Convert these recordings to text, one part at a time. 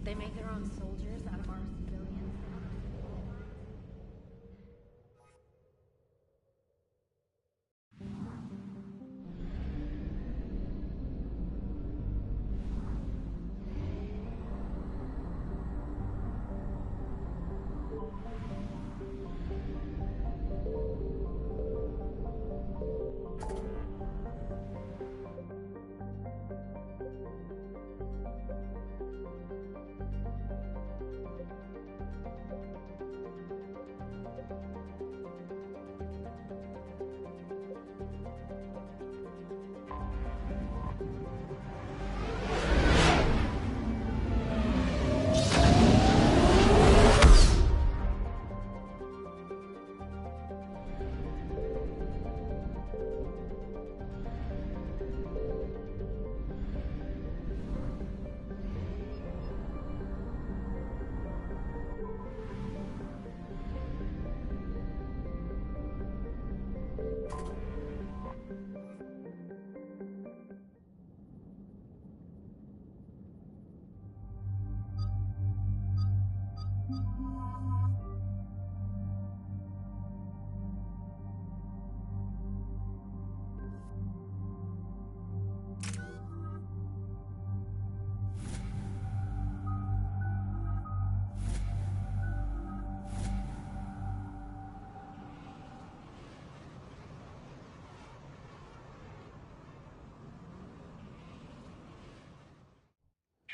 They make their own soldiers out of our civilians.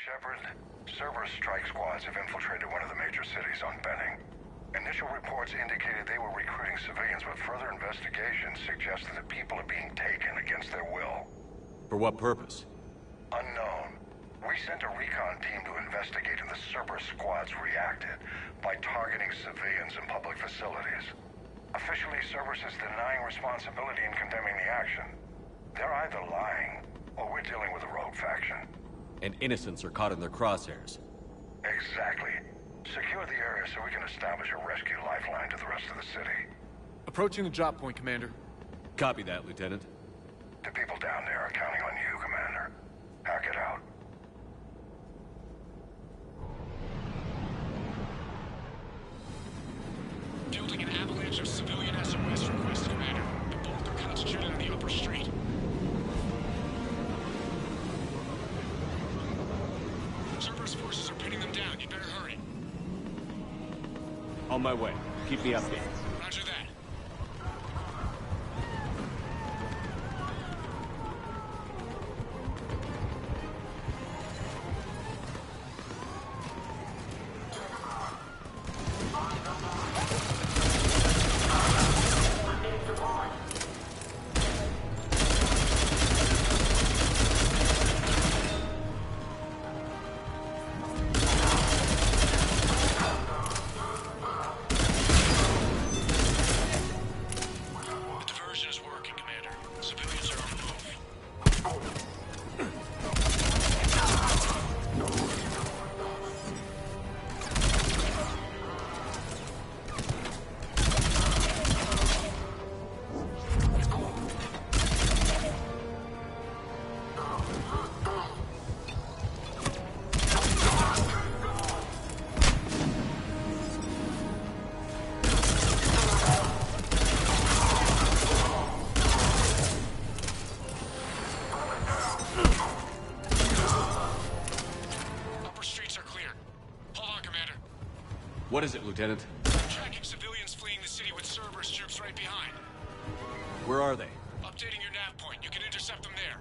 Shepard, Cerberus strike squads have infiltrated one of the major cities on Benning. Initial reports indicated they were recruiting civilians, but further investigations suggest that the people are being taken against their will. For what purpose? Unknown. We sent a recon team to investigate, and the Cerberus squads reacted by targeting civilians and public facilities. Officially, Cerberus is denying responsibility and condemning the action. They're either lying, or we're dealing with a rogue faction. And innocents are caught in their crosshairs. Exactly. Secure the area so we can establish a rescue lifeline to the rest of the city. Approaching the drop point, Commander. Copy that, Lieutenant. The people down there are counting on you, Commander. Hack it out. Building an avalanche of civilian SOS requests, Commander. The bulk are concentrated on the upper street. Cerberus forces are pinning them down. You'd better hurry. On my way. Keep me updated. Roger that. What is it, Lieutenant? Tracking civilians fleeing the city with Cerberus troops right behind. Where are they? Updating your nav point. You can intercept them there.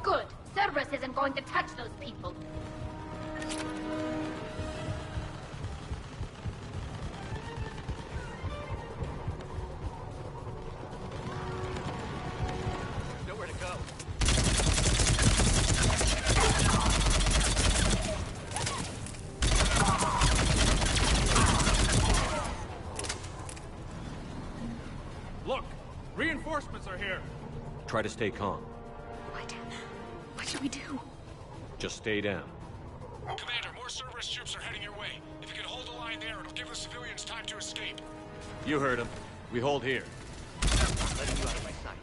Good. Cerberus isn't going to touch those people. Nowhere to go. Look! Reinforcements are here! Try to stay calm. What should we do? Just stay down. Commander, more Cerberus troops are heading your way. If you can hold the line there, it'll give the civilians time to escape. You heard him. We hold here. Letting you out of my sight.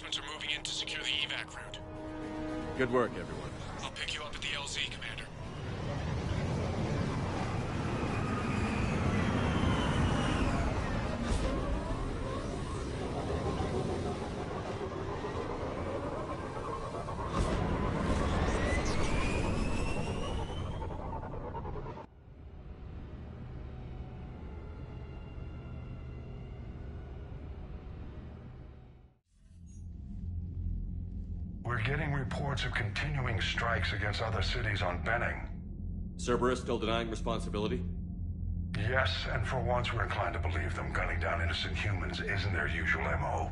reinforcements are moving in to secure the evac route. Good work, everyone. I'll pick you up at the LZ, Commander. We're getting reports of continuing strikes against other cities on Benning. Cerberus still denying responsibility? Yes, and for once we're inclined to believe them. Gunning down innocent humans isn't their usual MO.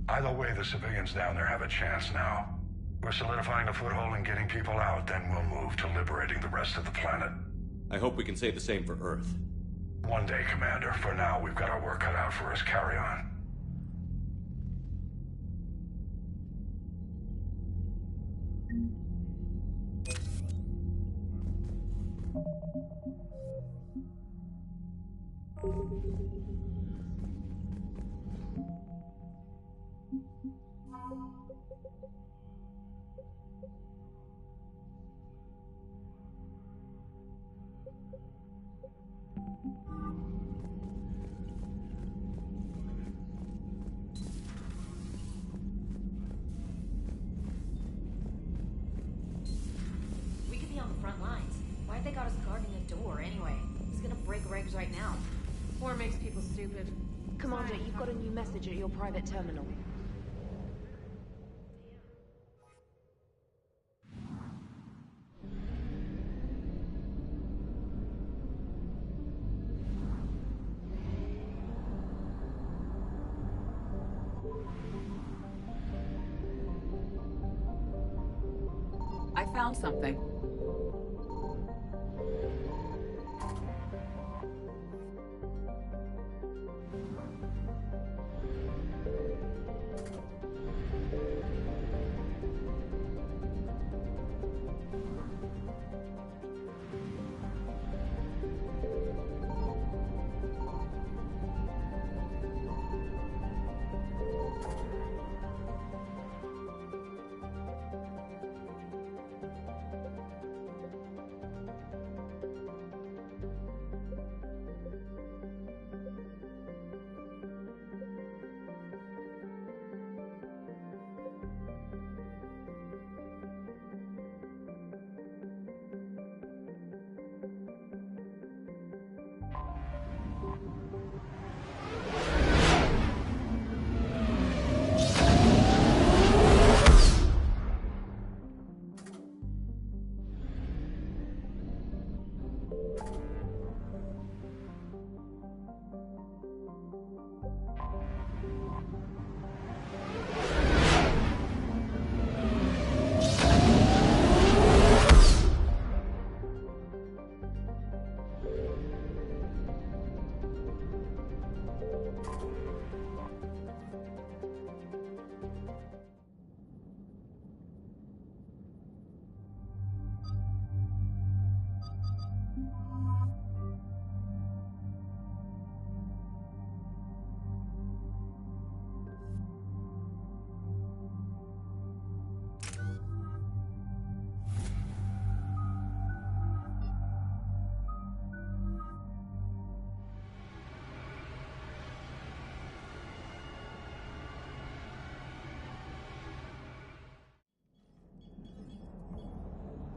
Either way, the civilians down there have a chance now. We're solidifying a foothold and getting people out, then we'll move to liberating the rest of the planet. I hope we can say the same for Earth. One day, Commander. For now, we've got our work cut out for us. Carry on. We could be on the front lines. Why'd they got us guarding a door anyway? It's gonna break regs right now. War makes people stupid. Commander, you've got a new message at your private terminal. I found something.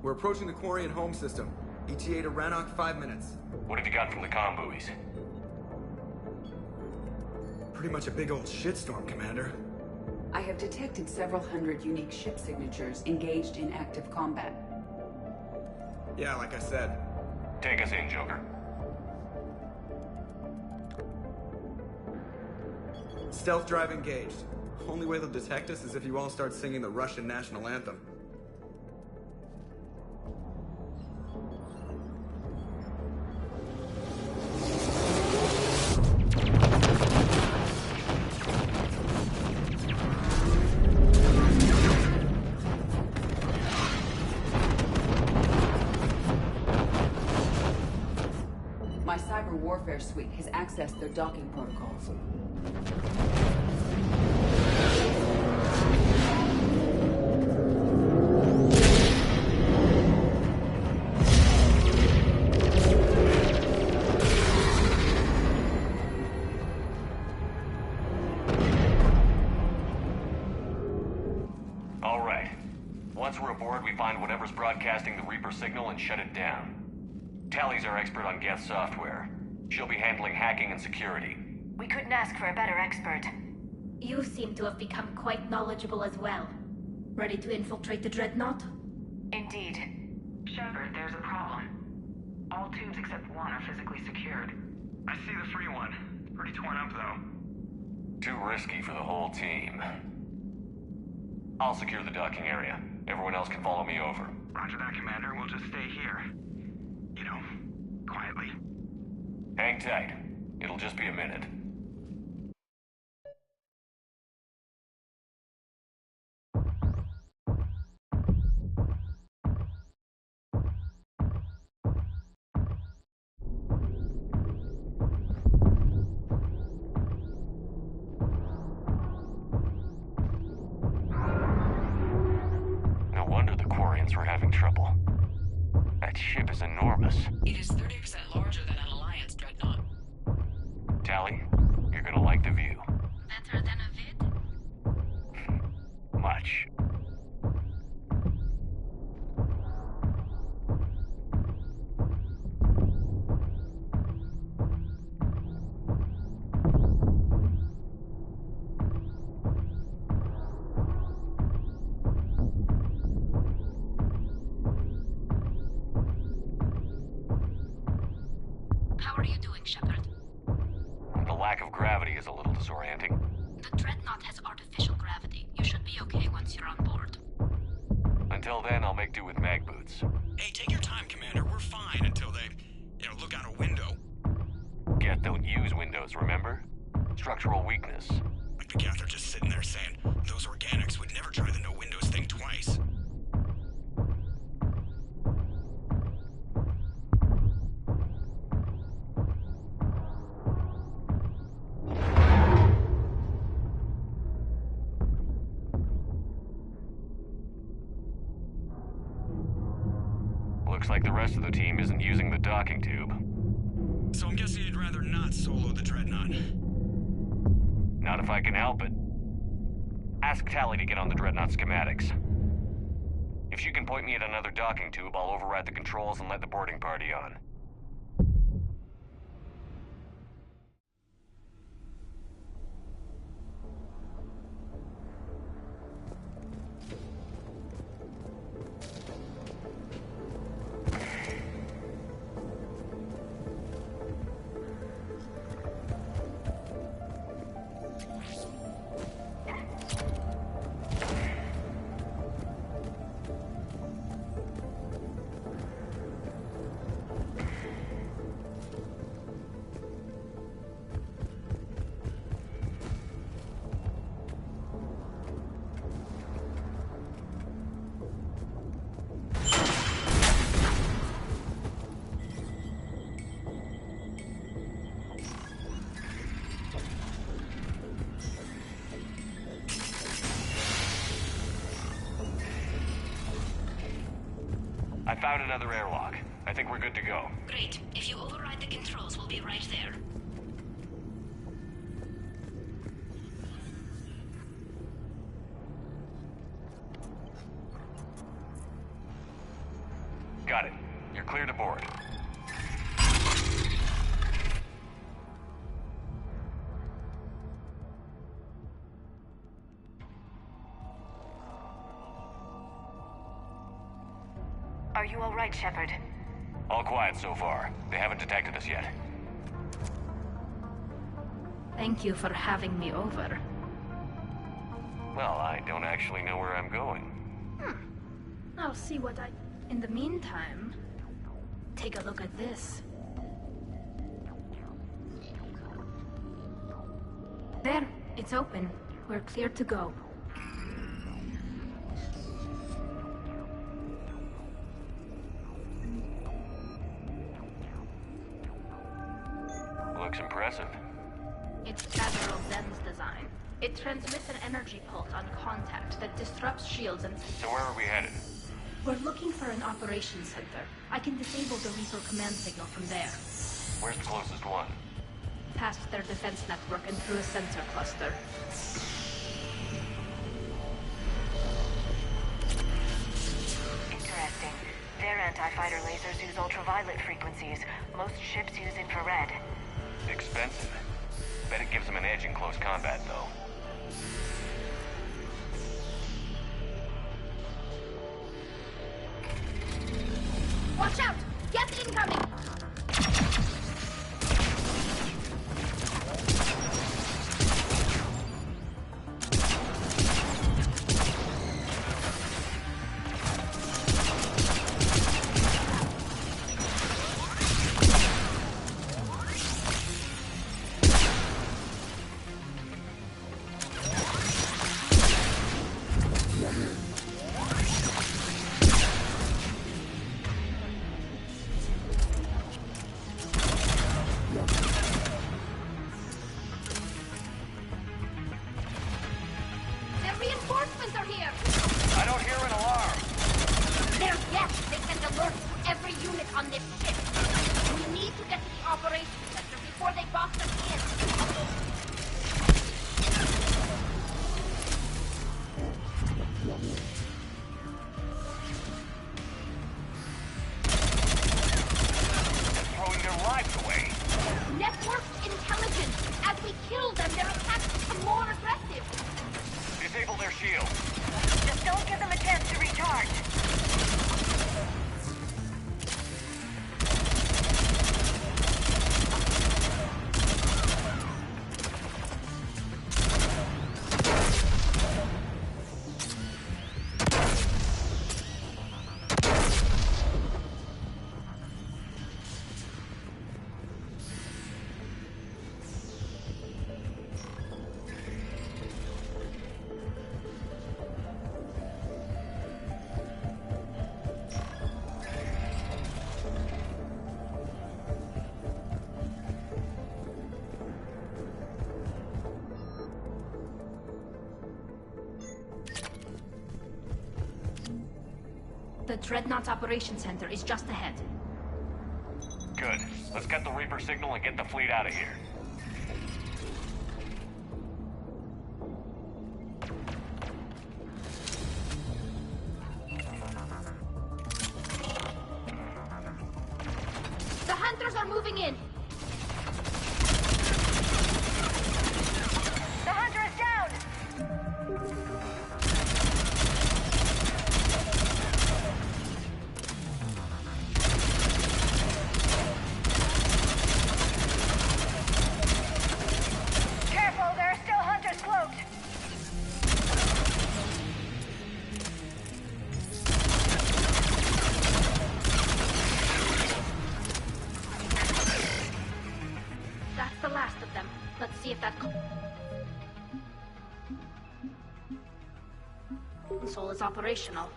We're approaching the Quarian home system. ETA to Rannoch, 5 minutes. What have you got from the comm buoys? Pretty much a big old shitstorm, Commander. I have detected several hundred unique ship signatures engaged in active combat. Yeah, like I said. Take us in, Joker. Stealth drive engaged. Only way they'll detect us is if you all start singing the Russian national anthem. My cyber warfare suite has accessed their docking protocols. All right. Once we're aboard, we find whatever's broadcasting the Reaper signal and shut it down. Tally's our expert on Geth software. She'll be handling hacking and security. We couldn't ask for a better expert. You seem to have become quite knowledgeable as well. Ready to infiltrate the Dreadnought? Indeed. Shepard, there's a problem. All tubes except one are physically secured. I see the free one. Pretty torn up, though. Too risky for the whole team. I'll secure the docking area. Everyone else can follow me over. Roger that, Commander. We'll just stay here. You know, quietly. Hang tight. It'll just be a minute. No wonder the Quarians were having trouble. That ship is enormous. It is 30% larger than an Alliance dreadnought. Tally, you're gonna like the view. Better than a vid? Much. How are you doing, Shepard? The lack of gravity is a little disorienting. The Dreadnought has artificial gravity. You should be okay once you're on board. Until then, I'll make do with mag boots. Hey, take your time, Commander. We're fine until they, look out a window. Geth don't use windows, remember? Structural weakness. Like the Geth are just sitting there saying, those organics would never try the no windows thing twice. Looks like the rest of the team isn't using the docking tube. So I'm guessing you'd rather not solo the Dreadnought. Not if I can help it. Ask Tally to get on the Dreadnought schematics. If she can point me at another docking tube, I'll override the controls and let the boarding party on. I found another airlock. I think we're good to go. Great. If you override the controls, we'll be right there. Got it. You're clear to board. Are you all right, Shepard? All quiet so far. They haven't detected us yet. Thank you for having me over. Well, I don't actually know where I'm going. I'll see what I... In the meantime, take a look at this. There, it's open. We're clear to go. Looks impressive. It's Admiral Zen's design. It transmits an energy pulse on contact that disrupts shields and... So where are we headed? We're looking for an operations center. I can disable the Reaper command signal from there. Where's the closest one? Past their defense network and through a sensor cluster. anti-fighter lasers use ultraviolet frequencies. Most ships use infrared. Expensive. Bet it gives them an edge in close combat, though. Watch out! Get incoming! The Dreadnought's Operation Center is just ahead. Good. Let's get the Reaper signal and get the fleet out of here. The Hunters are moving in! The Hunter is down! Console is operational.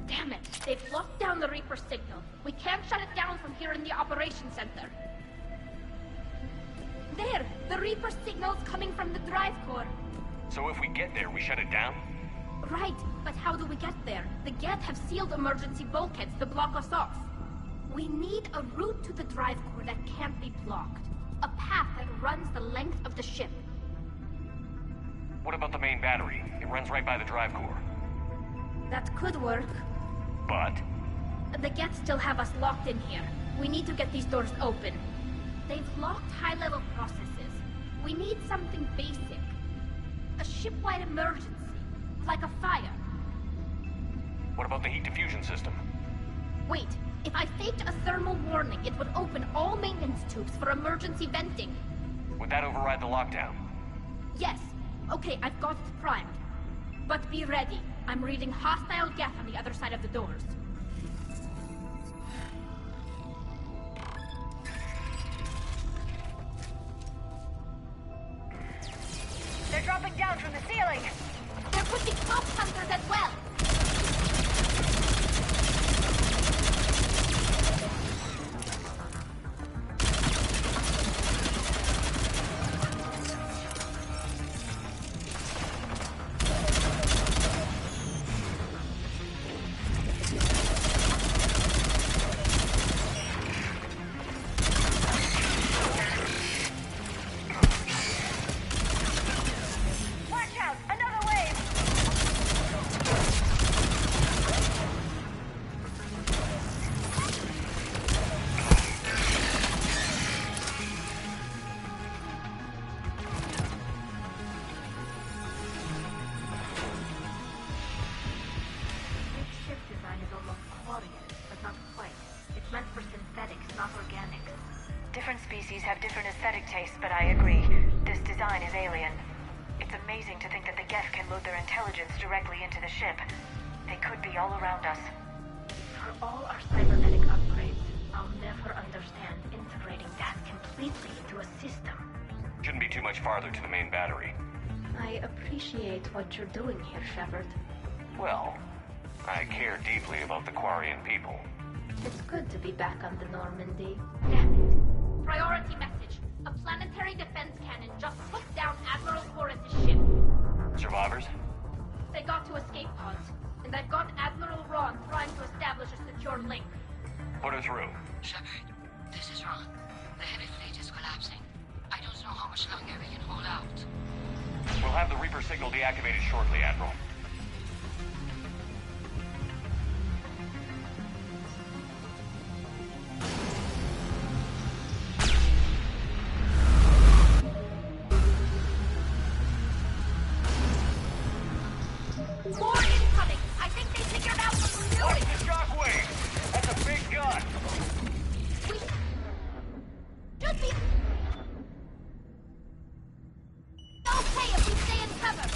Damn it! They've locked down the Reaper signal. We can't shut it down from here in the Operation Center. There! The Reaper signal's coming from the drive core. So if we get there, we shut it down? Right, but how do we get there? The Geth have sealed emergency bulkheads to block us off. We need a route to the drive core that can't be blocked. A path that runs the length of the ship. What about the main battery? It runs right by the drive core. That could work. But? The Geth still have us locked in here. We need to get these doors open. They've locked high-level processes. We need something basic. A ship-wide emergency. Like a fire. What about the heat diffusion system? Wait, if I faked a thermal warning, it would open all maintenance tubes for emergency venting. Would that override the lockdown? Yes. Okay, I've got it primed. But be ready. I'm reading hostile Geth on the other side of the doors. They're dropping down from the ceiling! There could be top hunters as well! species have different aesthetic tastes, but I agree. This design is alien. It's amazing to think that the Geth can load their intelligence directly into the ship. They could be all around us. For all our cybernetic upgrades, I'll never understand integrating that completely into a system. Shouldn't be too much farther to the main battery. I appreciate what you're doing here, Shepard. Well, I care deeply about the Quarian people. It's good to be back on the Normandy. Damn it. Priority message. A planetary defense cannon just took down Admiral Horace's ship. Survivors? They got to escape pods, and I've got Admiral Ron trying to establish a secure link. Put her through. Shepard, this is Ron. The heavy fleet is collapsing. I don't know how much longer we can hold out. We'll have the Reaper signal deactivated shortly, Admiral. More incoming! I think they figured out what we're doing! Watch the shockwave! That's a big gun! We should be okay if we stay in cover!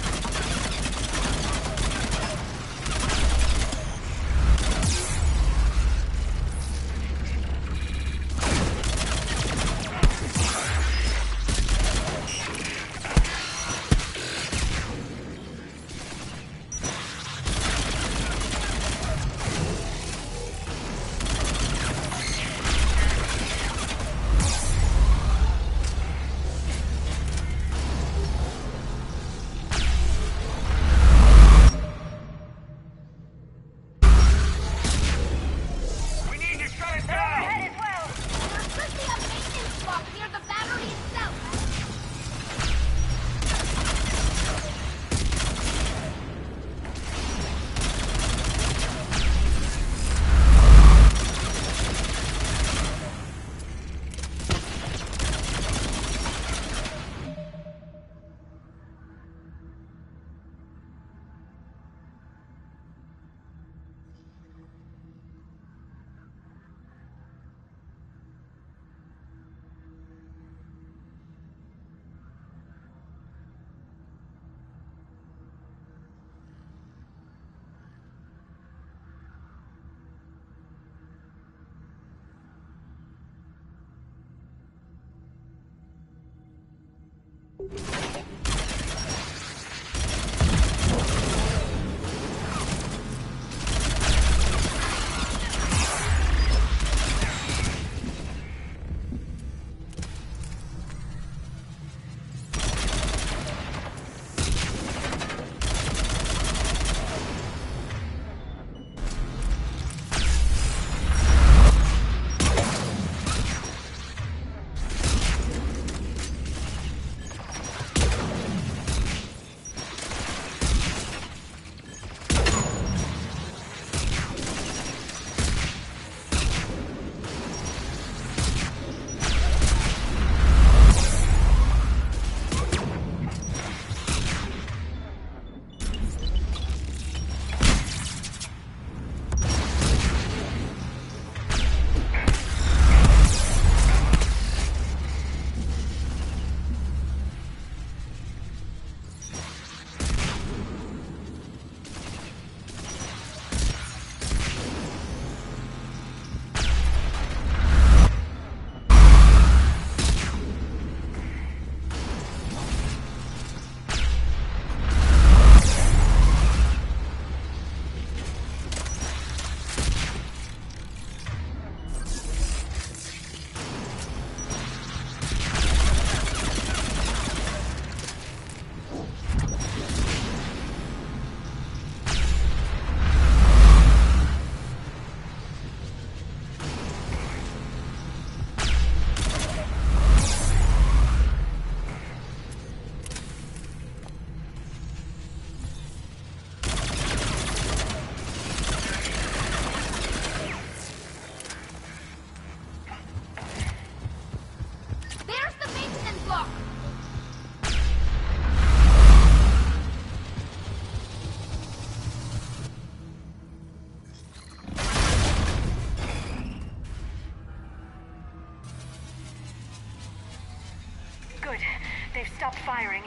firing.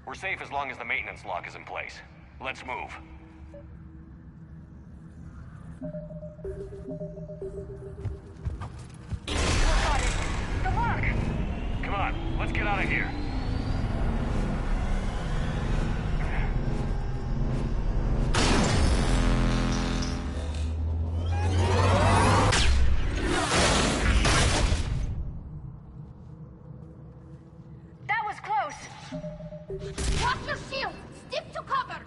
We're safe as long as the maintenance lock is in place. Let's move. Got it. The lock! Come on, let's get out of here. That was close! Watch your shield! Stick to cover!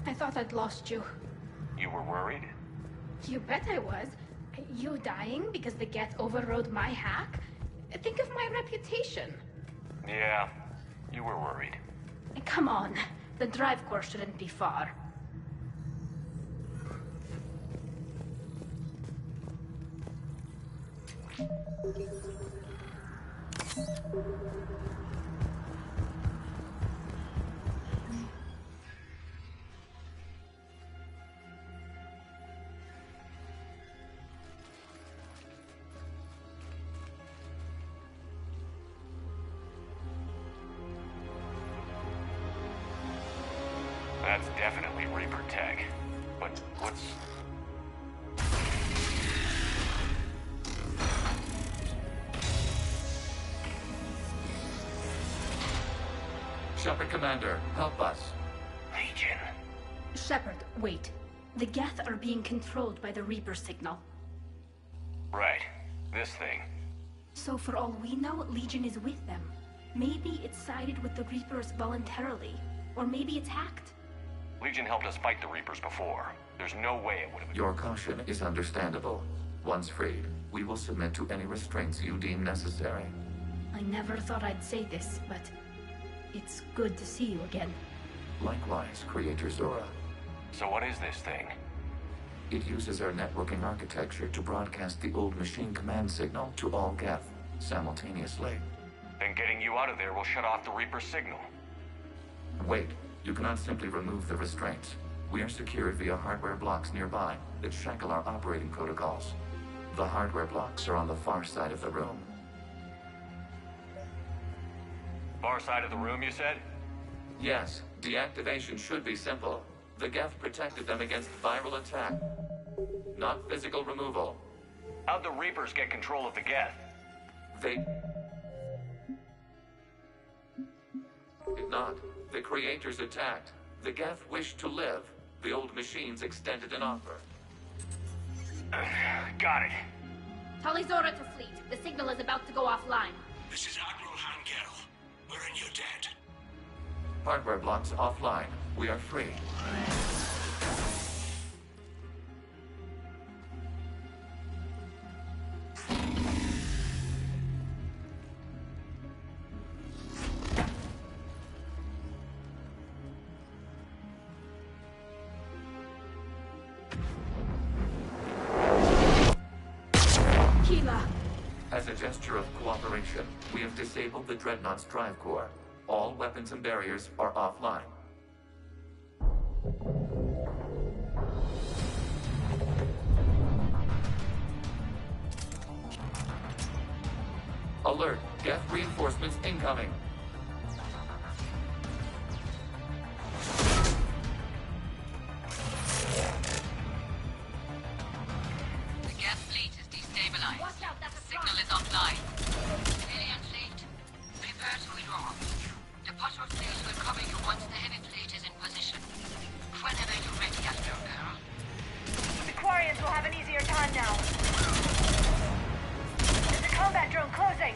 I thought I'd lost you. You were worried? You bet I was. You dying because the Geth overrode my hack? Think of my reputation. Yeah, you were worried. Come on. The drive course shouldn't be far. That's definitely Reaper tech. But what's... Shepard Commander, help us. Legion. Shepard, wait. The Geth are being controlled by the Reaper signal. Right. This thing. So for all we know, Legion is with them. Maybe it sided with the Reapers voluntarily. Or maybe it's hacked. Legion helped us fight the Reapers before. There's no way it would have... Your caution is understandable. Once freed, we will submit to any restraints you deem necessary. I never thought I'd say this, but it's good to see you again. Likewise, Creator Zora. So what is this thing? It uses our networking architecture to broadcast the old machine command signal to all Geth simultaneously. Then getting you out of there will shut off the Reaper's signal. Wait, you cannot simply remove the restraints. We are secured via hardware blocks nearby that shackle our operating protocols. The hardware blocks are on the far side of the room. Far side of the room, you said? Yes, deactivation should be simple. The Geth protected them against viral attack, not physical removal. How'd the Reapers get control of the Geth? They did not. The Creators attacked. The Geth wished to live. The old machines extended an offer. Got it. Tali Zora to fleet. The signal is about to go offline. This is Admiral Hangel. We're in your debt. Hardware blocks offline. We are free. As a gesture of cooperation, we have disabled the Dreadnought's drive core. All weapons and barriers are offline. Alert! Geth reinforcements incoming! The Geth fleet is destabilized. The signal is offline. Alien fleet, prepare to withdraw. The patrol fleet will cover you once the heavy fleet is in position. Whenever you're ready, Admiral Girl. The Quarians will have an easier time now. There's a combat drone closing.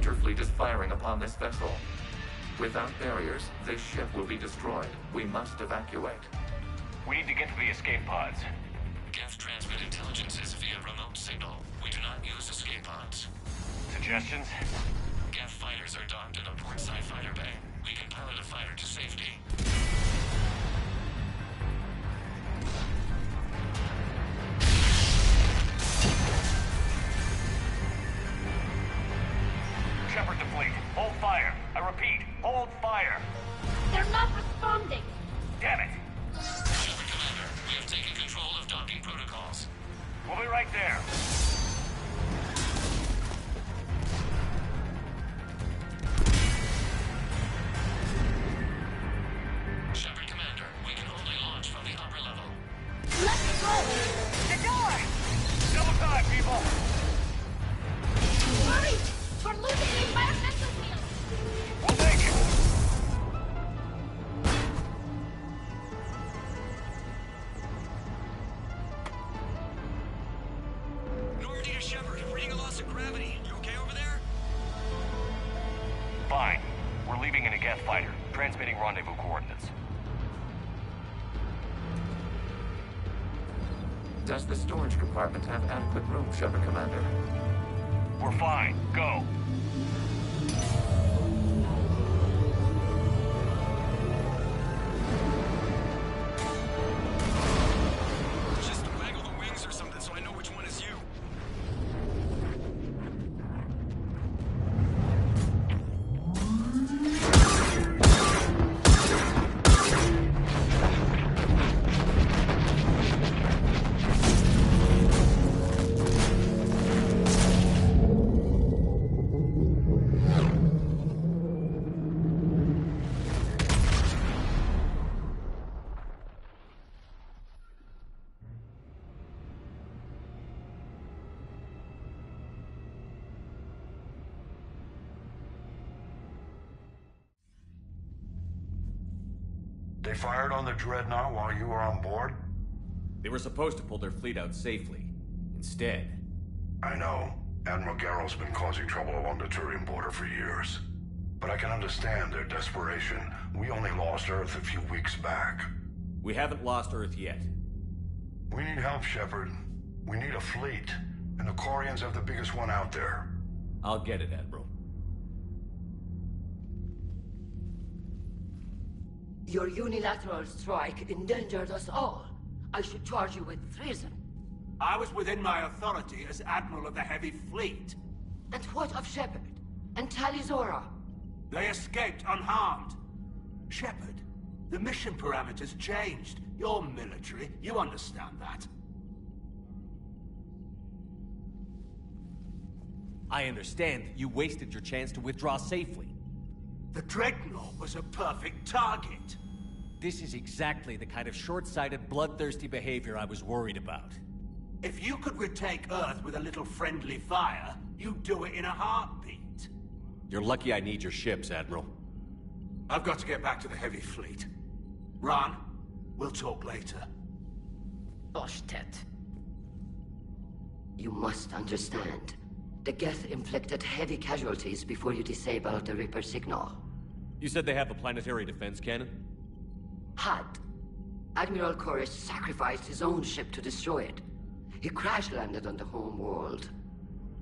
major fleet is firing upon this vessel. Without barriers, this ship will be destroyed. We must evacuate. We need to get to the escape pods. Geth transmit intelligences via remote signal. We do not use escape pods. Suggestions? Geth fighters are docked in a portside fighter bay. We can pilot a fighter to safety. Shepherd the fleet. Hold fire. I repeat, hold fire. They're not responding. Damn it. Shepherd Commander, we have taken control of docking protocols. We'll be right there. Shepherd Commander, we can only launch from the upper level. Let's go! The door! Double time, people! Hurry! We're losing the environmental field! We'll make it! Normandy to Shepard, reading a loss of gravity. You okay over there? Fine. We're leaving in a Geth fighter, transmitting rendezvous coordinates. Does the storage compartment have adequate room, Shepherd Commander? We're fine. Go. Just waggle the wings or something so I know which one is you. They fired on the Dreadnought while you were on board? They were supposed to pull their fleet out safely. Instead... I know. Admiral Garrow's been causing trouble along the Turian border for years. But I can understand their desperation. We only lost Earth a few weeks back. We haven't lost Earth yet. We need help, Shepard. We need a fleet. And the Quarians have the biggest one out there. I'll get it, Admiral. Your unilateral strike endangered us all. I should charge you with treason. I was within my authority as Admiral of the Heavy Fleet. And what of Shepard? And Talizora? They escaped unharmed. Shepard, the mission parameters changed. You're military, you understand that. I understand that you wasted your chance to withdraw safely. The Dreadnought was a perfect target. This is exactly the kind of short-sighted, bloodthirsty behavior I was worried about. If you could retake Earth with a little friendly fire, you'd do it in a heartbeat. You're lucky I need your ships, Admiral. I've got to get back to the Heavy Fleet. Ron, we'll talk later. Oshtet. You must understand. The Geth inflicted heavy casualties before you disabled the Reaper signal. You said they have a planetary defense cannon? Had. Admiral Koresh sacrificed his own ship to destroy it. He crash-landed on the home world.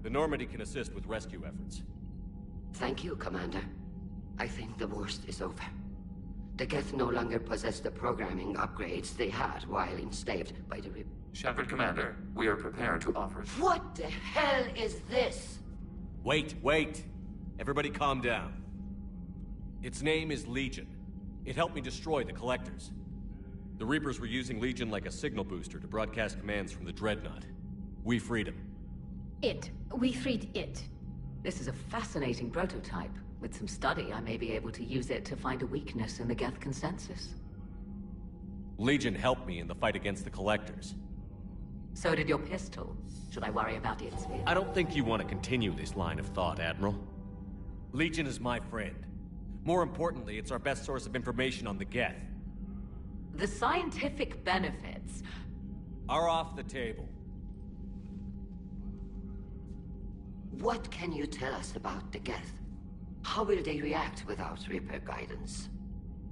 The Normandy can assist with rescue efforts. Thank you, Commander. I think the worst is over. The Geth no longer possess the programming upgrades they had while enslaved by the Reaper. Shepard Commander, we are prepared to offer... What the hell is this? Wait. Everybody calm down. Its name is Legion. It helped me destroy the Collectors. The Reapers were using Legion like a signal booster to broadcast commands from the Dreadnought. We freed him. We freed it. This is a fascinating prototype. With some study, I may be able to use it to find a weakness in the Geth consensus. Legion helped me in the fight against the Collectors. So did your pistol. Should I worry about its speed? I don't think you want to continue this line of thought, Admiral. Legion is my friend. More importantly, it's our best source of information on the Geth. The scientific benefits are off the table. What can you tell us about the Geth? How will they react without Reaper guidance?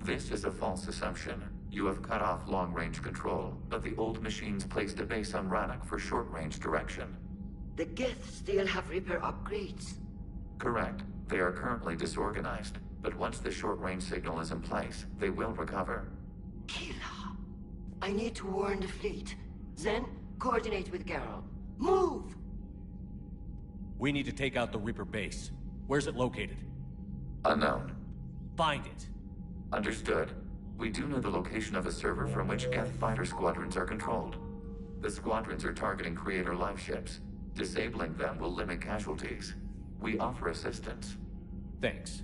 This is a false assumption. You have cut off long-range control, but the old machines placed a base on Rannoch for short-range direction. The Geth still have Reaper upgrades? Correct. They are currently disorganized, but once the short-range signal is in place, they will recover. Killa, I need to warn the fleet. Then, coordinate with Geralt. Move! We need to take out the Reaper base. Where's it located? Unknown. Find it. Understood. We do know the location of a server from which Geth fighter squadrons are controlled. The squadrons are targeting Creator live ships. Disabling them will limit casualties. We offer assistance. Thanks.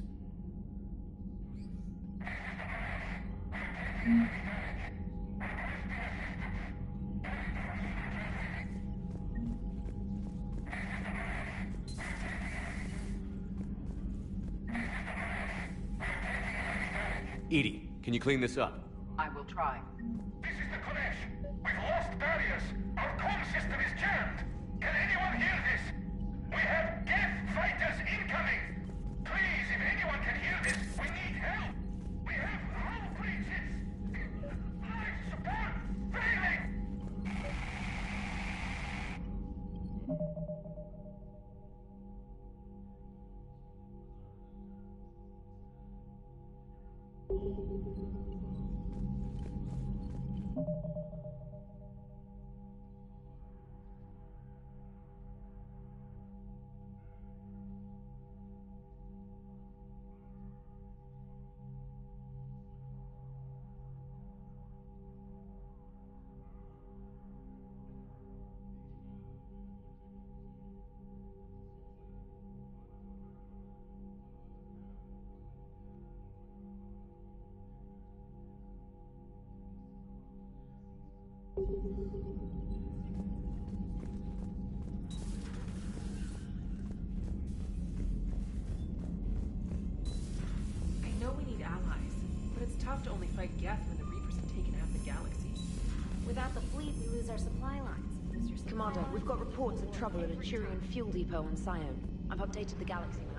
Edie, can you clean this up? I will try. This is the Kodesh. We've lost barriers. Our comm system is jammed. Can anyone hear this? We have Geth fighters incoming. Please, if anyone can hear this, we need help. We have hull breaches. Life support failing. I know we need allies, but it's tough to only fight Geth when the Reapers have taken half the galaxy. Without the fleet, we lose our supply lines. Commander, we've got reports of trouble at a Turian fuel depot on Scion. I've updated the galaxy map.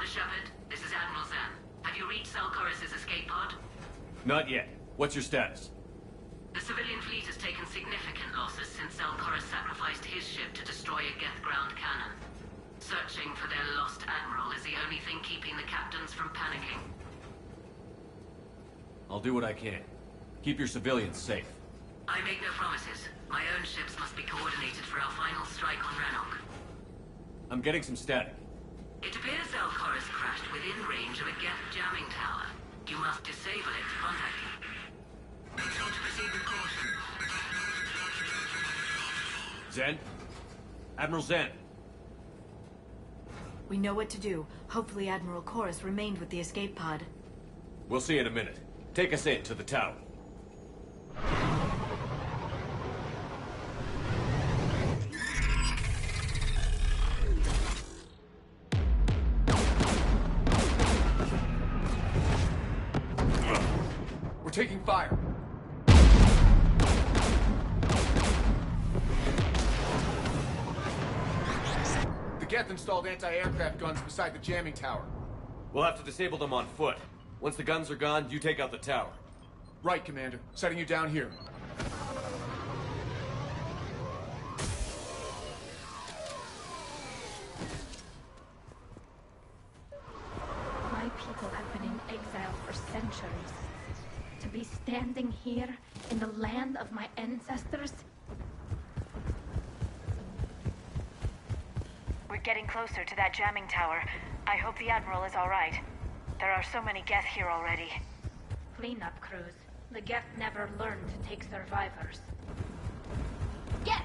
Shepard, this is Admiral Zan. Have you reached Zelkorus' escape pod? Not yet. What's your status? The civilian fleet has taken significant losses since Zelkorus sacrificed his ship to destroy a Geth ground cannon. Searching for their lost admiral is the only thing keeping the captains from panicking. I'll do what I can. Keep your civilians safe. I make no promises. My own ships must be coordinated for our final strike on Rannoch. I'm getting some static. It appears Zelkorus crashed within range of a Geth jamming tower. You must disable it to contact him. Make sure to proceed with caution. Zen? Admiral Zen? We know what to do. Hopefully Admiral Chorus remained with the escape pod. We'll see in a minute. Take us in to the tower. We're taking fire. The Geth installed anti-aircraft guns beside the jamming tower. We'll have to disable them on foot. Once the guns are gone, you take out the tower. Right, Commander. Setting you down here. My people have been in exile for centuries. To be standing here in the land of my ancestors? We're getting closer to that jamming tower. I hope the Admiral is all right. There are so many Geth here already. Cleanup crews. The Geth never learned to take survivors. Geth!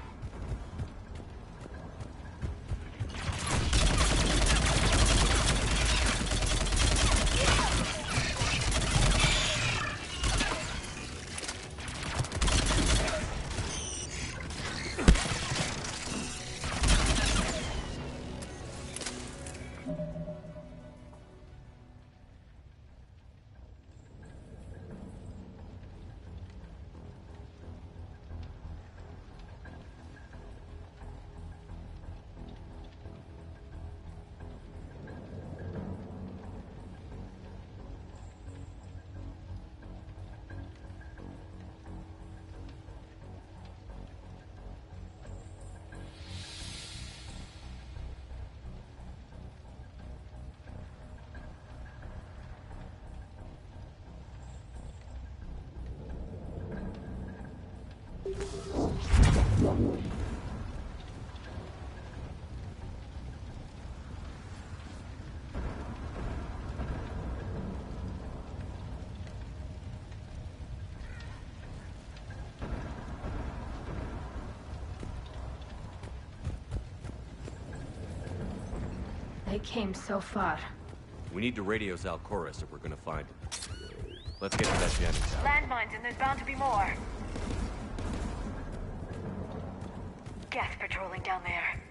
They came so far. We need to radio Zalcoris if we're gonna find him. Let's get to that jamming tower. Landmines, and there's bound to be more. Geth patrolling down there.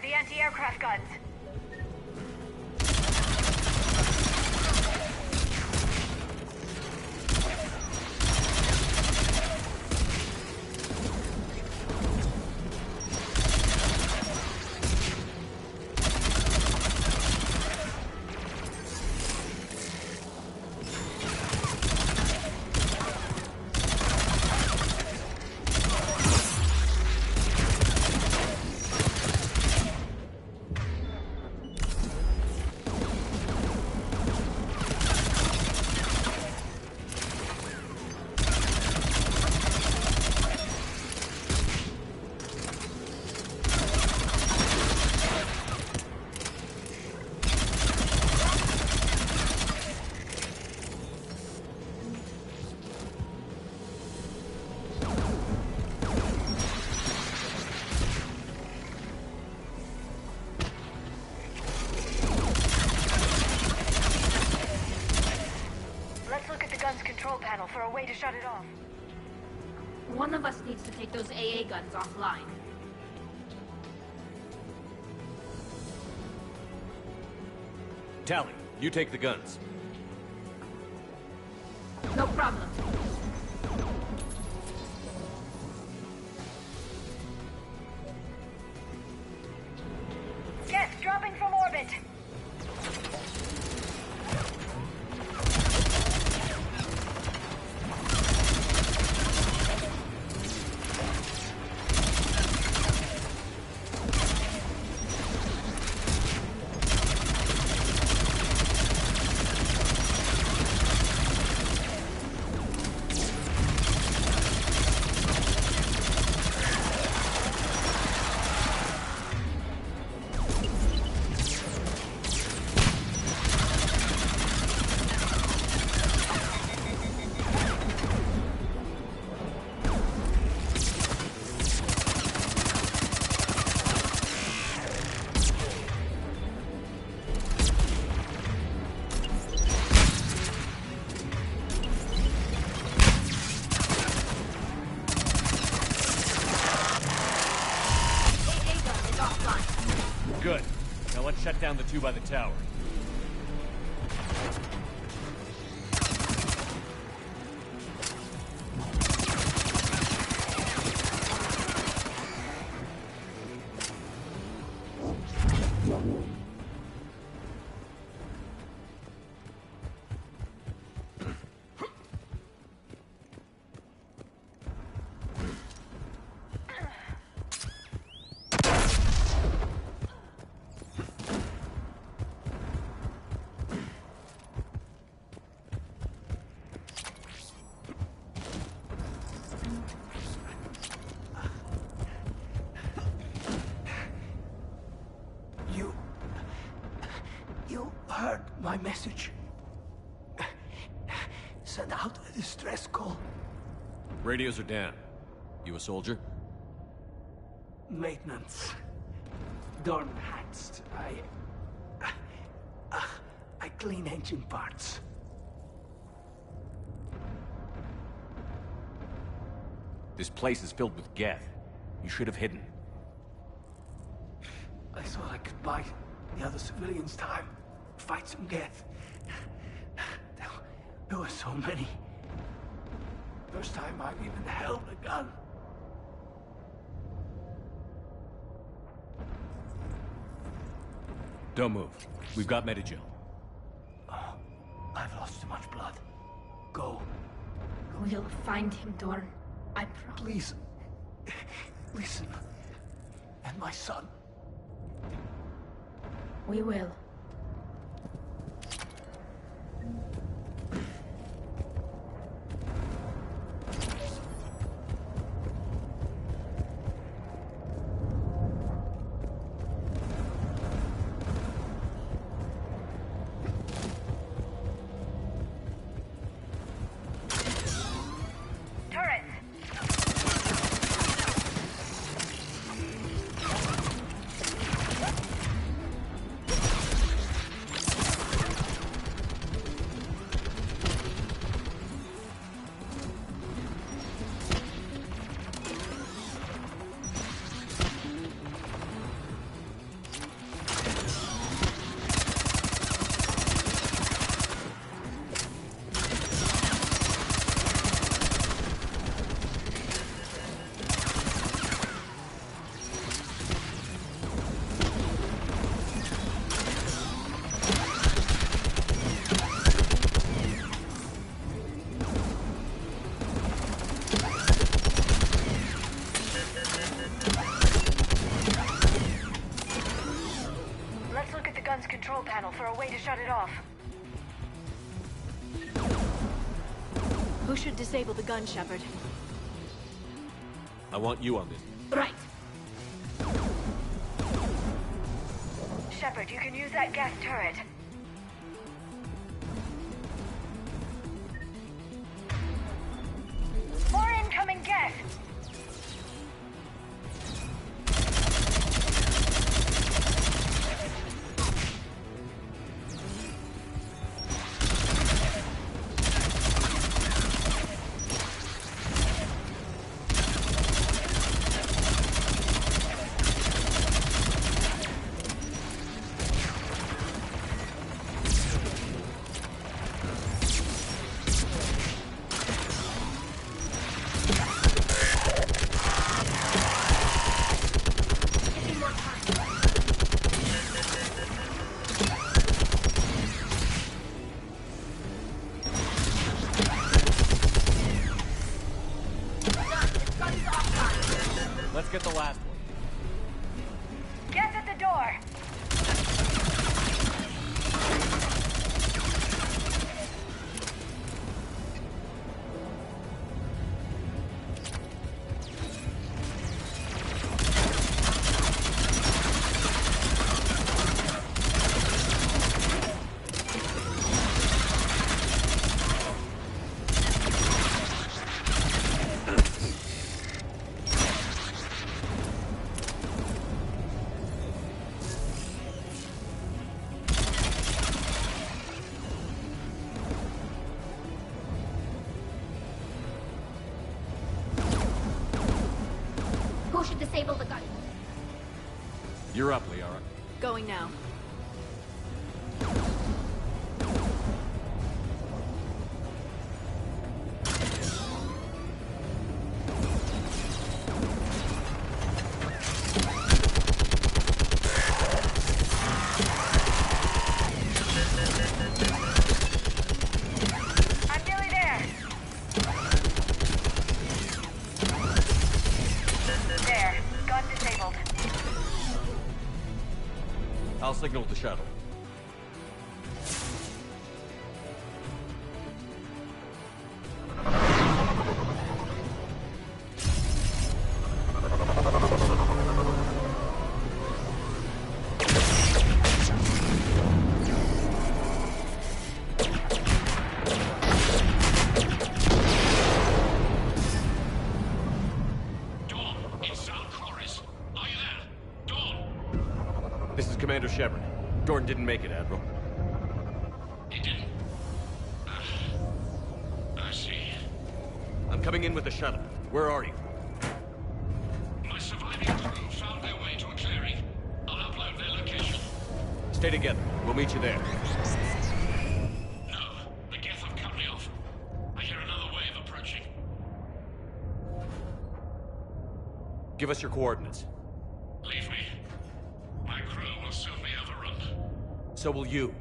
The anti-aircraft guns. For a way to shut it off. One of us needs to take those AA guns offline. Tally, you take the guns. No problem. Yes, dropping from orbit. Good. Now let's shut down the two by the tower. You heard my message. Send out a distress call. Radios are down. You a soldier? Maintenance. Dorn hats. I clean engine parts. This place is filled with Geth. You should have hidden. I thought I could buy the other civilians time. Fight some Geth. There were so many. First time I've even held a gun. Don't move. We've got Medigill. Oh, I've lost too much blood. Go. We'll find him, Dorn. I promise. Please. Listen. And my son. We will. Control panel for a way to shut it off. Who should disable the gun, Shepard? I want you on this. Right. Shepard, you can use that gas turret. More incoming gas! get the last one. Get at the door! Who should disable the gun? You're up, Liara. Going now. I'm nearly there. There. Gun disabled. I'll signal the shuttle. This is Commander Shepard. Jordan didn't make it, Admiral. He didn't? I see. I'm coming in with the shuttle. Where are you? My surviving crew found their way to a clearing. I'll upload their location. Stay together. We'll meet you there. No, the Geth have cut me off. I hear another wave approaching. Give us your coordinates. Leave me. My crew will soon be overrun. So will you.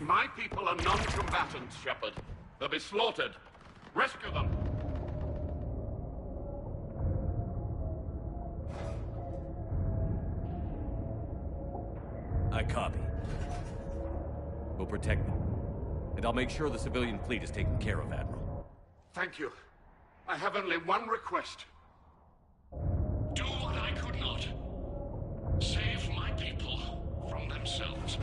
My people are non-combatants, Shepard. They'll be slaughtered. Rescue them. I copy. We'll protect them. And I'll make sure the civilian fleet is taken care of, Admiral. Thank you. I have only one request. Do what I could not. Save my people from themselves.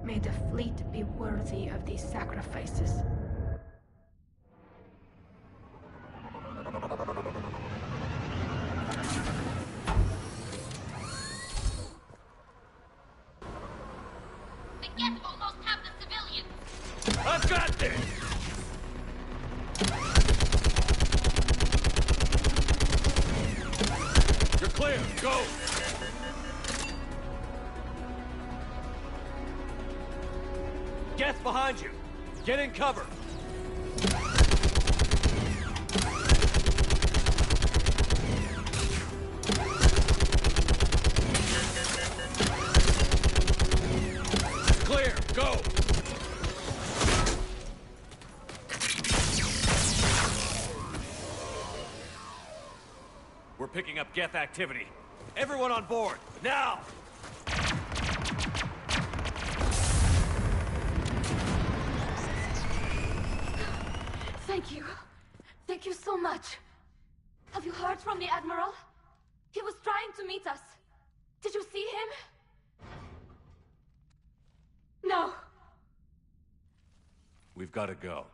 May the fleet be worthy of these sacrifices. The Geth almost have the civilians. I've got this! You're clear. Go! Geth behind you. Get in cover. Clear. Go! We're picking up Geth activity. Everyone on board, now! Thank you. Thank you so much. Have you heard from the Admiral? He was trying to meet us. Did you see him? No. We've got to go.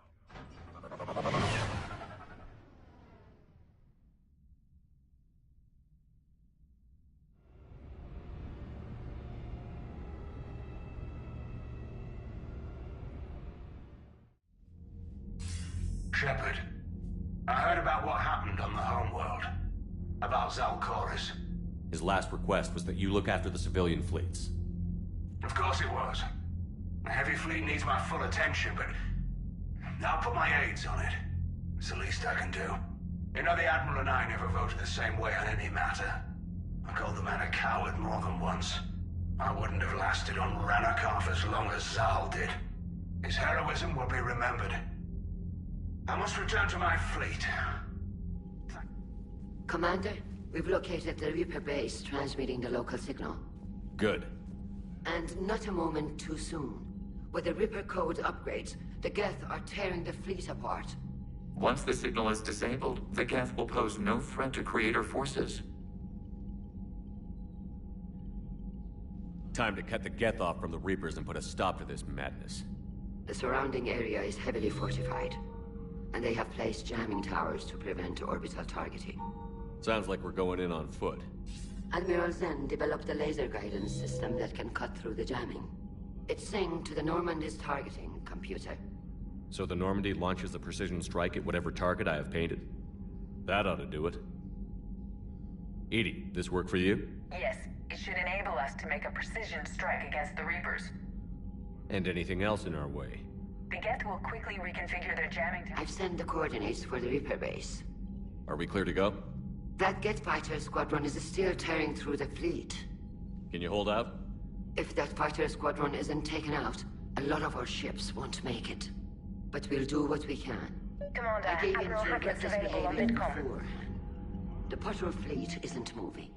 Shepard, I heard about what happened on the homeworld. About Zalcoris. His last request was that you look after the civilian fleets. Of course it was. The heavy fleet needs my full attention, but I'll put my aides on it. It's the least I can do. You know, the Admiral and I never voted the same way on any matter. I called the man a coward more than once. I wouldn't have lasted on Ranakov as long as Zal did. His heroism will be remembered. I must return to my fleet. Commander, we've located the Reaper base transmitting the local signal. Good. And not a moment too soon. With the Reaper code upgrades, the Geth are tearing the fleet apart. Once the signal is disabled, the Geth will pose no threat to Creator forces. Time to cut the Geth off from the Reapers and put a stop to this madness. The surrounding area is heavily fortified, and they have placed jamming towers to prevent orbital targeting. Sounds like we're going in on foot. Admiral Zen developed a laser guidance system that can cut through the jamming. It's synced to the Normandy's targeting computer. So the Normandy launches a precision strike at whatever target I have painted? That ought to do it. Edie, this work for you? Yes, it should enable us to make a precision strike against the Reapers. And anything else in our way? The Geth will quickly reconfigure their jamming I've sent the coordinates for the Reaper base. Are we clear to go? That Geth fighter squadron is still tearing through the fleet. Can you hold out? If that fighter squadron isn't taken out, a lot of our ships won't make it. But we'll do what we can. Commander, I gave in Admiral to Hackett's reckless available on behavior Vidcom. beforehand. The patrol fleet isn't moving.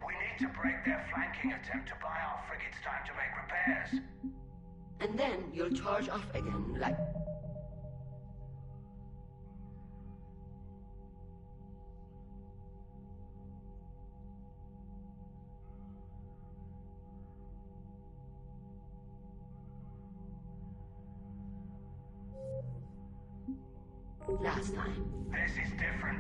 We need to break their flanking attempt to buy our frigates time to make repairs. And then you'll charge off again like... last time. This is different.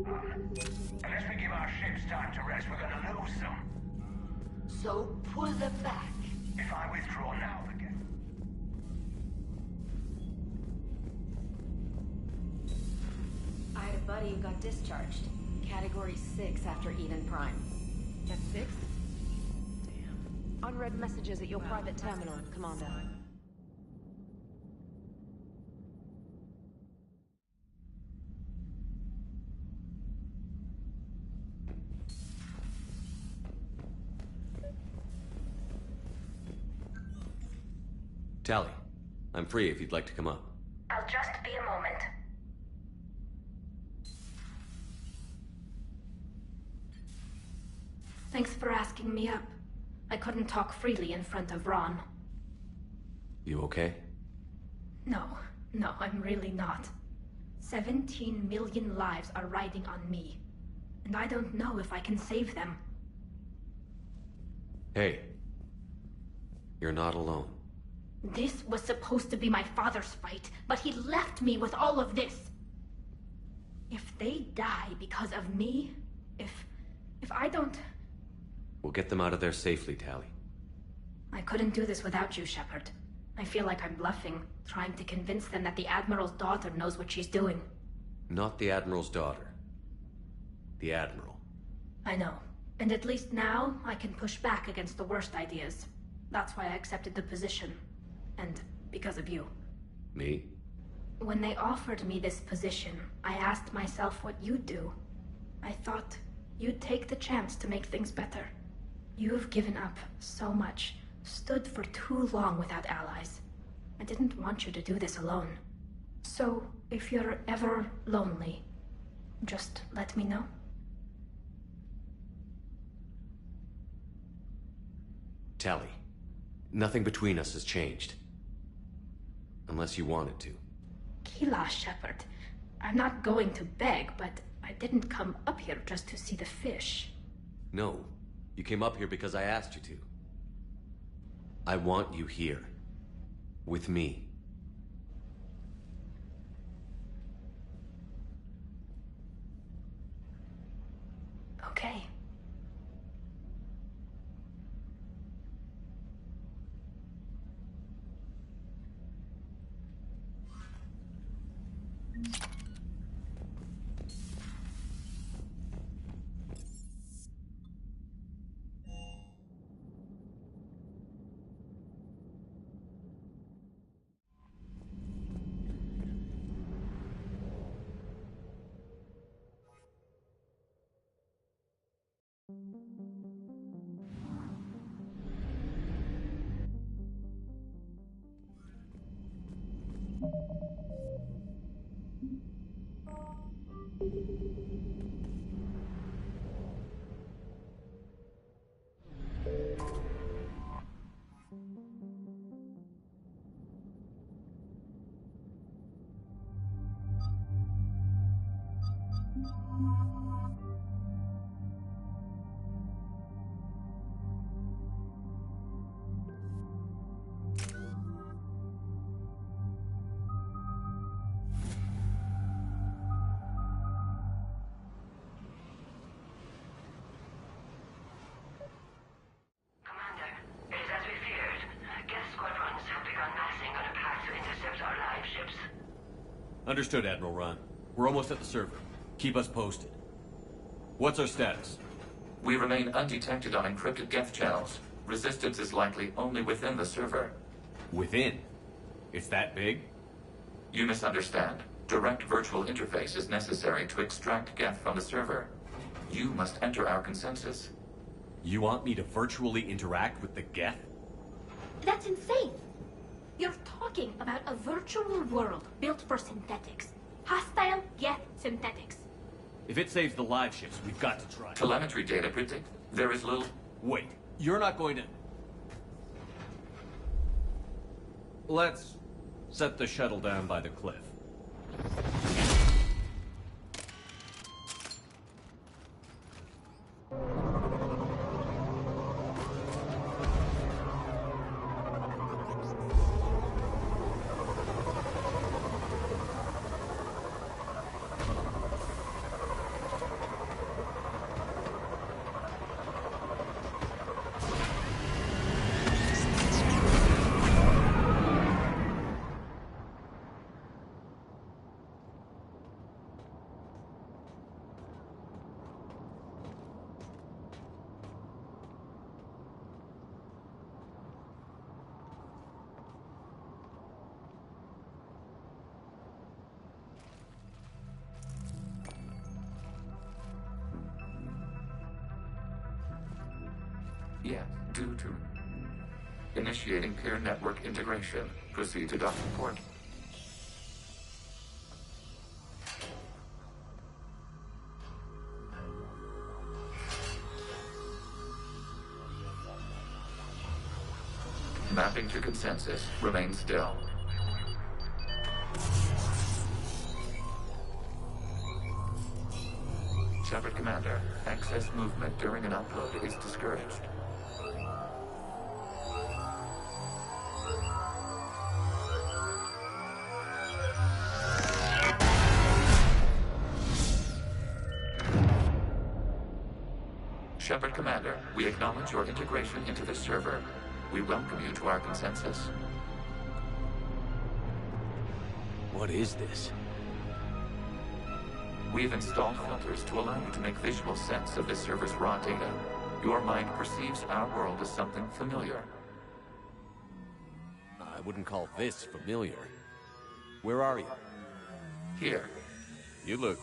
Unless we give our ships time to rest, we're gonna lose them. So pull them back. If I withdraw now, I had a buddy who got discharged. Category 6 after Eden Prime. That's 6? Damn. Unread messages at your private terminal, Commander. Tally, I'm free if you'd like to come up. I'll just be a moment. Thanks for asking me up. I couldn't talk freely in front of Ron. You okay? No, I'm really not. 17 million lives are riding on me. And I don't know if I can save them. Hey. You're not alone. This was supposed to be my father's fight, but he left me with all of this. If they die because of me, if I don't... We'll get them out of there safely, Tally. I couldn't do this without you, Shepard. I feel like I'm bluffing, trying to convince them that the Admiral's daughter knows what she's doing. Not the Admiral's daughter. The Admiral. I know. And at least now, I can push back against the worst ideas. That's why I accepted the position. And because of you. Me? When they offered me this position, I asked myself what you'd do. I thought you'd take the chance to make things better. You've given up so much, stood for too long without allies. I didn't want you to do this alone. So, if you're ever lonely, just let me know. Tally, nothing between us has changed. Unless you wanted to. Kila, Shepard. I'm not going to beg, but I didn't come up here just to see the fish. No, you came up here because I asked you to. I want you here. With me. Okay. Understood, Admiral Ron. We're almost at the server. Keep us posted. What's our status? We remain undetected on encrypted Geth channels. Resistance is likely only within the server. Within? It's that big? You misunderstand. Direct virtual interface is necessary to extract Geth from the server. You must enter our consensus. You want me to virtually interact with the Geth? That's insane! You're talking about a virtual world built for synthetics. Hostile Geth synthetics. If it saves the live ships, we've got to try. Telemetry data predict there is little... Wait, you're not going to... Let's set the shuttle down by the cliff. Yes, due to... Initiating peer network integration. Proceed to docking port. Mapping to consensus. Remain still. Shepard Commander, access movement during an upload is discouraged. Shepard Commander, we acknowledge your integration into the server. We welcome you to our consensus. What is this? We've installed filters to allow you to make visual sense of this server's raw data. Your mind perceives our world as something familiar. I wouldn't call this familiar. Where are you? Here. You look...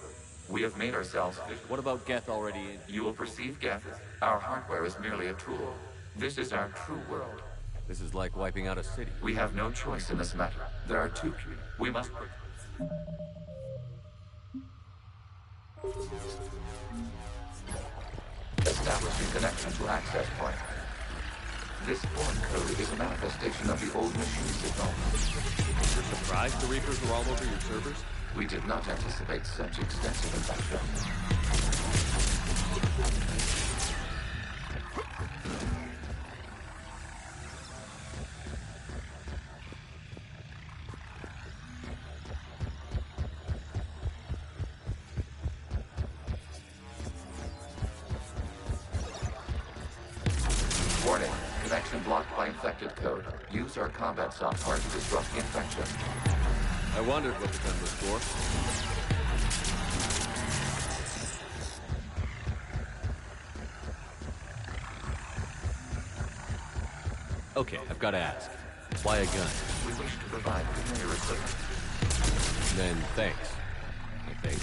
We have made ourselves... What about Geth already in? You will perceive Geth. Our hardware is merely a tool. This is our true world. This is like wiping out a city. We have no choice in this matter. There are two... We must... Establishing connection to access point. This foreign code is a manifestation of the old machine signal. You're surprised the Reapers were all over your servers? We did not anticipate such extensive infection. Warning, connection blocked by infected code. Use our combat software to disrupt the infection. I wondered what the gun was for. Okay, I've got to ask. Why a gun? We wish to provide conveyor equipment. Then thanks. I think.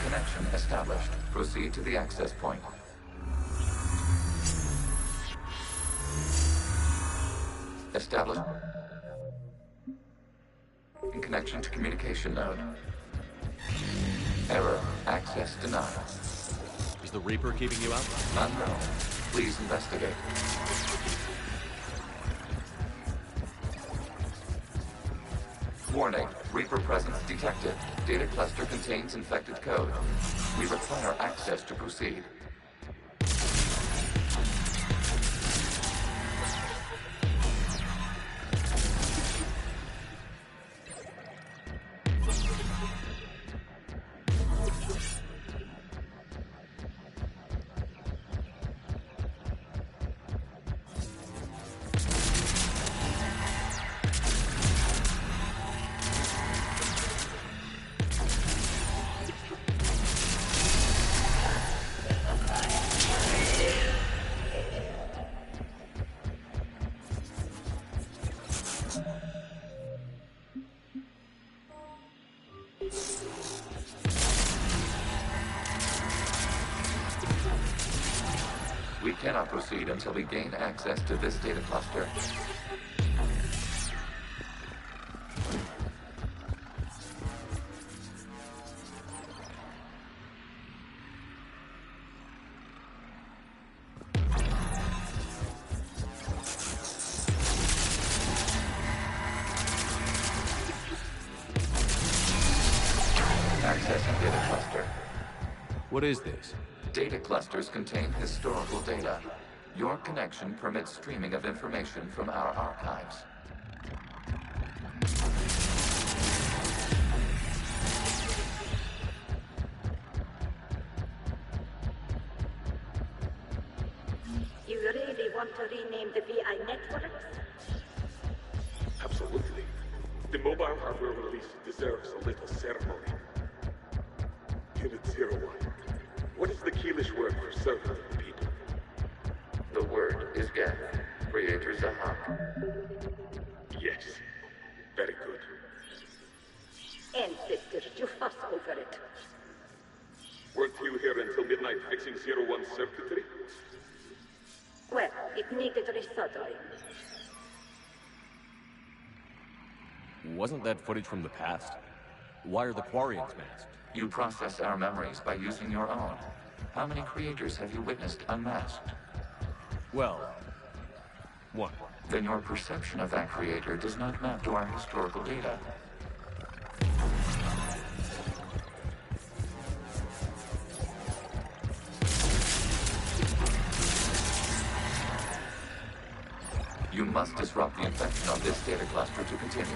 Connection established. Proceed to the access point. Established. In connection to communication node. Error. Access denied. Is the Reaper keeping you out? Unknown. Please investigate. Warning. Reaper presence detected. Data cluster contains infected code. We require access to proceed. We cannot proceed until we gain access to this data cluster. Accessing data cluster. What is this? Data clusters contain historical data. Your connection permits streaming of information from our archives. You really want to rename the VI networks? Absolutely. The mobile hardware release deserves a little ceremony. Unit 01. What is the Keelish word for servant people? The word is Geth, creator Zahak. Yes. Very good. Ancestors, you fuss over it. Weren't you here until midnight fixing 01's circuitry? Well, it needed resoldering. Wasn't that footage from the past? Why are the Quarians masked? You process our memories by using your own. How many creators have you witnessed unmasked? Well, one. Then your perception of that creator does not map to our historical data. You must disrupt the infection of this data cluster to continue.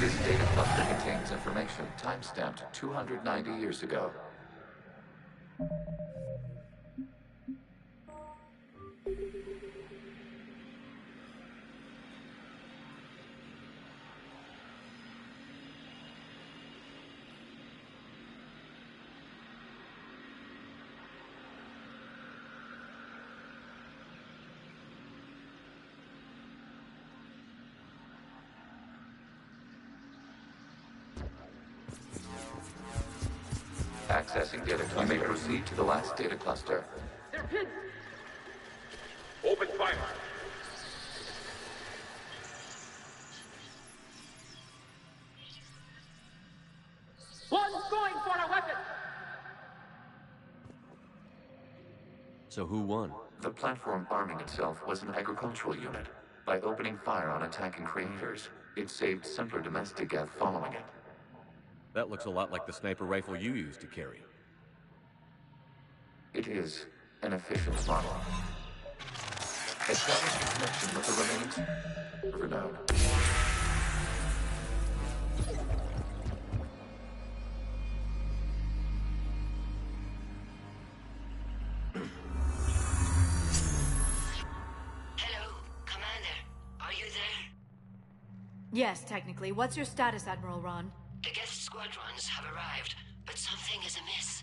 This data cluster contains information time-stamped 290 years ago. Accessing data cluster. You may proceed to the last data cluster. They're pinned! Open fire! One's going for a weapon! So who won? The platform arming itself was an agricultural unit. By opening fire on attacking creators, it saved simpler domestic Geth following it. That looks a lot like the sniper rifle you used to carry. It is an efficient model. Establish a connection with the remains. Renown. Hello, Commander. Are you there? Yes, technically. What's your status, Admiral Ron? The Geth squadrons have arrived, but something is amiss.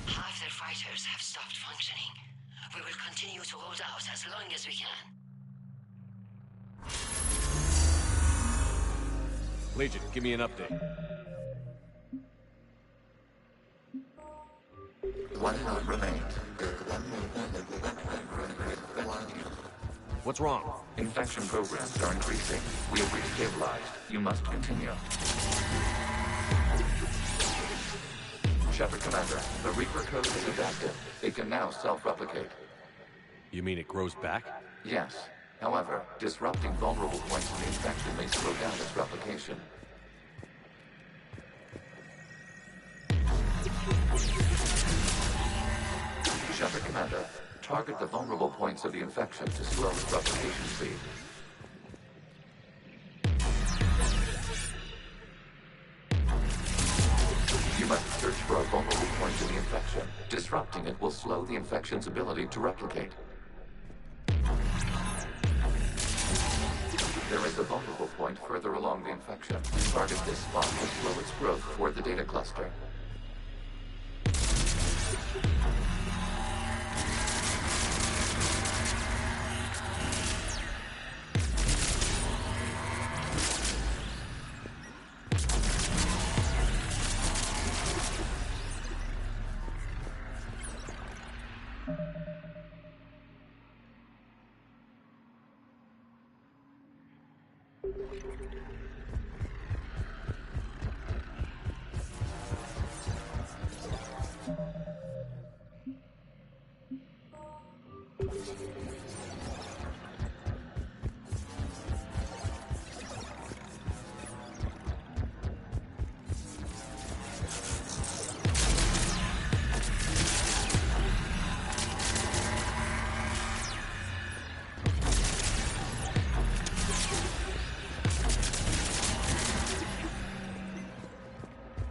Half their fighters have stopped functioning. We will continue to hold out as long as we can. Legion, give me an update. One node remains. What's wrong? Infection programs are increasing. We have restabilized. You must continue. Shepard Commander, the Reaper code is adapted. It can now self-replicate. You mean it grows back? Yes. However, disrupting vulnerable points in the infection may slow down its replication. Shepard Commander, target the vulnerable points of the infection to slow its replication speed. You must search for a vulnerable point in the infection. Disrupting it will slow the infection's ability to replicate. There is a vulnerable point further along the infection. Target this spot to slow its growth toward the data cluster.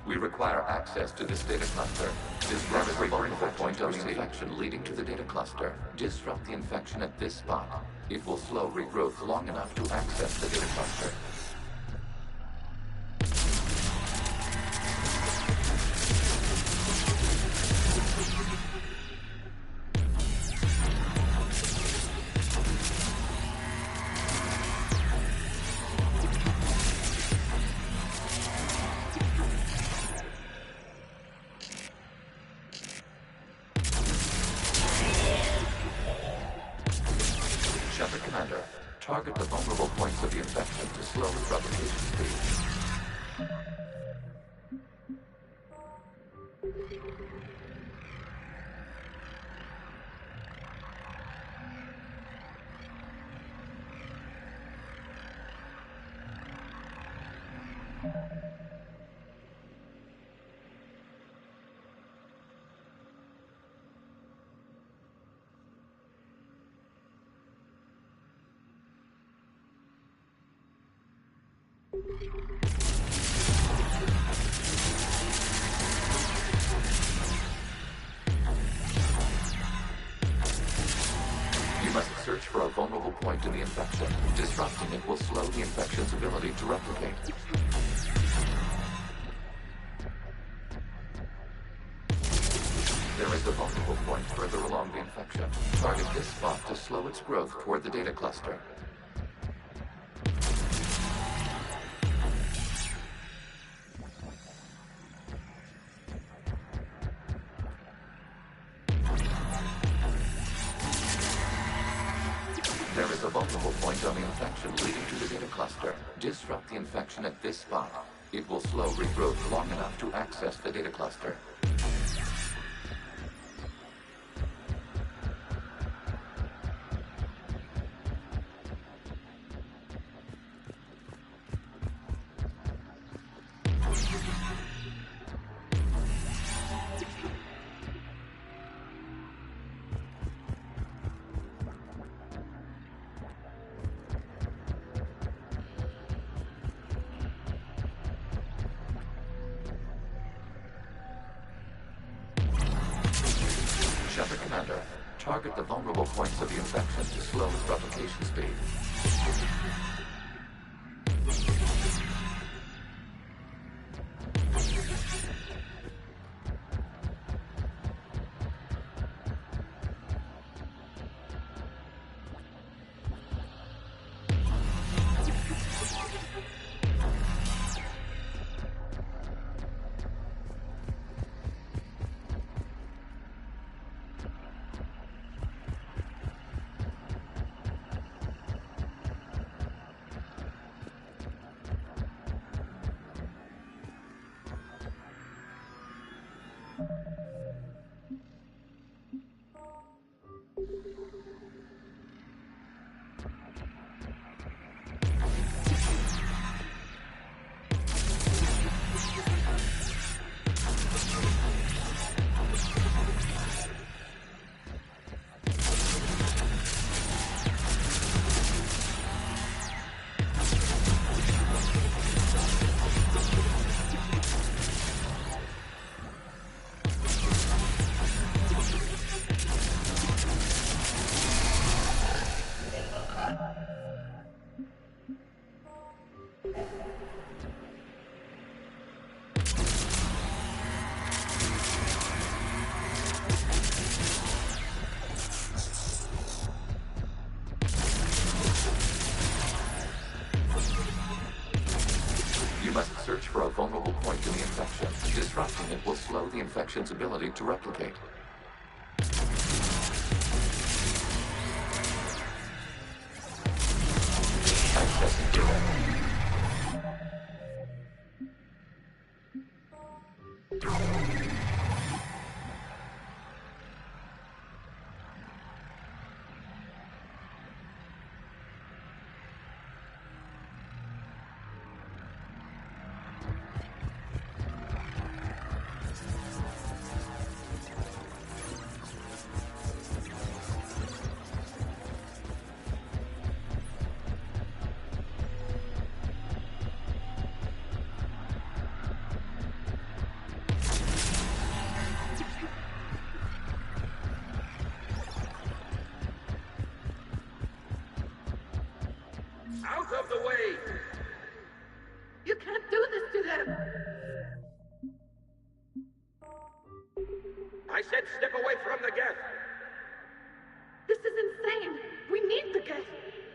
We require access to this data cluster. Disrupt the vulnerable point of the infection leading to the data cluster. Disrupt the infection at this spot. It will slow regrowth long enough to access the data cluster. Shepard Commander, target the vulnerable points of the infection to slow its replication speed. You must search for a vulnerable point in the infection. Disrupting it will slow the infection's ability to replicate. There is a vulnerable point further along the infection. Target this spot to slow its growth toward the data cluster. There is a vulnerable point on the infection leading to the data cluster. Disrupt the infection at this spot. It will slow regrowth long enough to access the data cluster. Shepard Commander, target the vulnerable points of the infection to slow its replication speed. Search for a vulnerable point in the infection. Disrupting it will slow the infection's ability to replicate.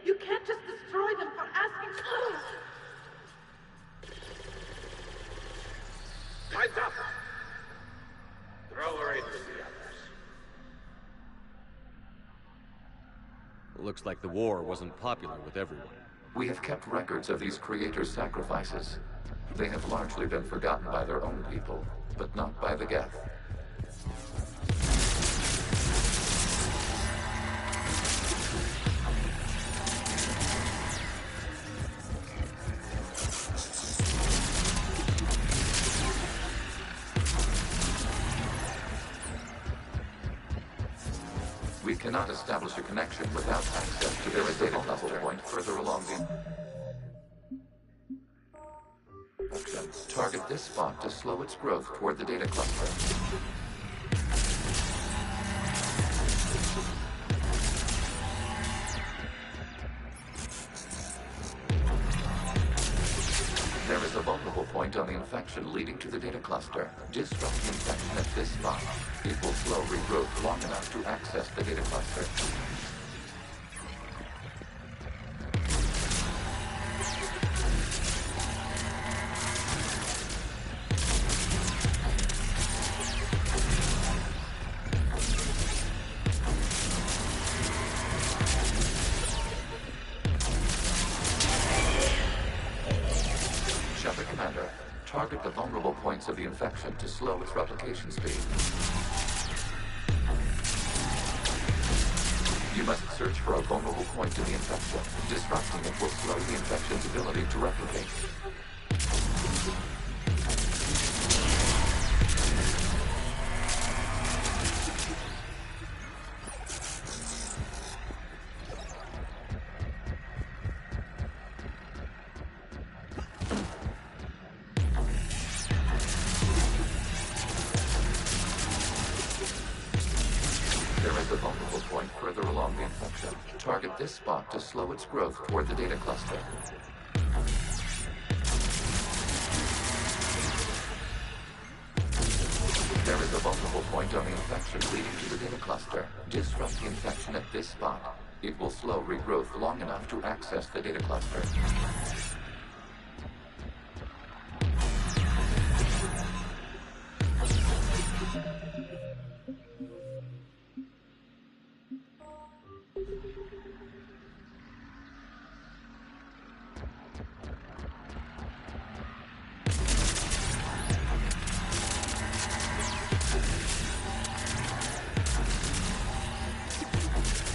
You can't just destroy them for asking. Time's up! Throw her in with the others. Looks like the war wasn't popular with everyone. We have kept records of these creators' sacrifices. They have largely been forgotten by their own people, but not by the Geth. We cannot establish a connection without access to their data cluster point further along the... Target this spot to slow its growth toward the data cluster. There is a vulnerable point on the infection leading to the data cluster. Disrupt the infection at this spot. It will slow regrowth long enough to access the data cluster. Target the vulnerable points of the infection to slow its replication speed. You must search for a vulnerable point in the infection. Disrupting it will slow the infection's ability to replicate. Target this spot to slow its growth toward the data cluster. There is a vulnerable point on the infection leading to the data cluster. Disrupt the infection at this spot. It will slow regrowth long enough to access the data cluster.